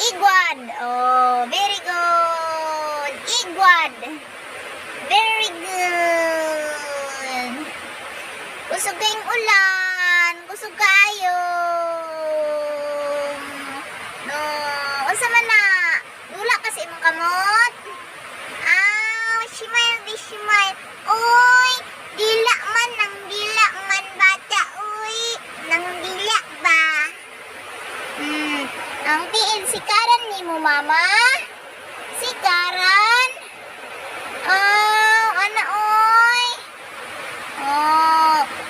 Igwad. Oh, very good. Igwad. Very good. Kusog kayong ulan. Kusog kayo. No. Unsa man na? Dula kasi imong kamot. Smile, di smile. Uy, dila man, nang dila man bata. Uy, nang dila ba? Ang tiil si Karan ni mo, mama. Si Karan. Ana, oy.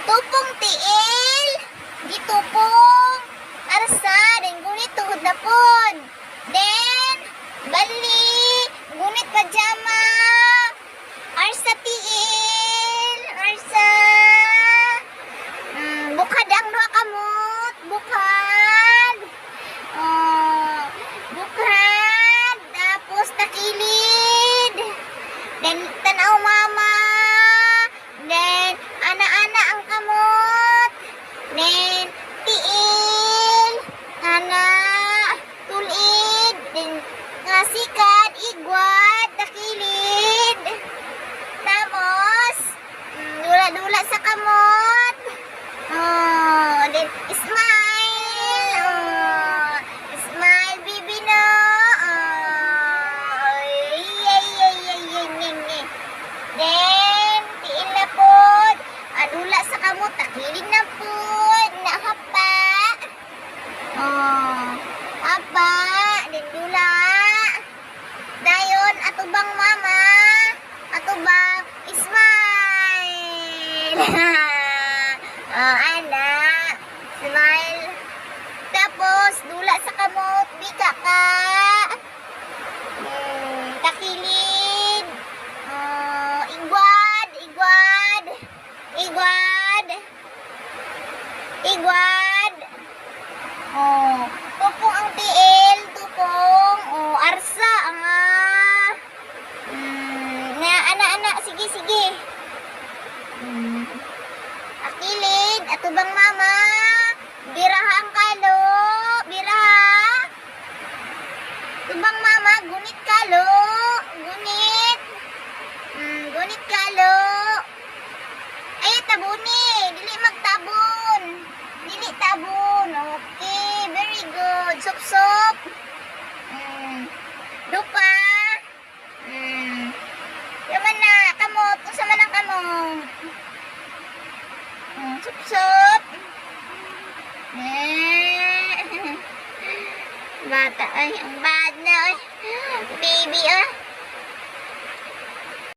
Tupong tiil. Di tupong. Arsa, den gunit tuhod na pod. Den, bali. Gunit pajama. Arsa tiil. Arsa. Bukad ang doa kamot. Bukad. Bukad. Tapos takilid. Then tanaw mama. Then ana-ana ang kamot. Then tiil. Ana. Tulid. Then ngasikad. Igwad. Takilid. Tapos dula-dula sa kamot. Then smile. Smile, baby, no. Then tiil na pod. Dula sa kamot. Takilid na pod. Nahapa. Hapa. Then dula. Dayon, atubang mama. Atubang smile. Anak. Smile. Tapos, dula sa kamot. Bika ka. Takilid. Igwad. Igwad. Igwad. Igwad. Tupong ang tiil. Tupong. Arsa. Ana-ana. Sige, sige. Akilid. Atubang mama. Biraha ang kalo. Biraha. Tubang mama. Gunit kalo. Gunit. Gunit kalo. Ay, tabuni. Dili magtabon. Dili tabon. Okay. Very good. Sup-sup. Dupa. Yaman na. Kamot. Kung sama ng kamot. Sup-sup. Bata ay, ang bad na ay. Baby ay.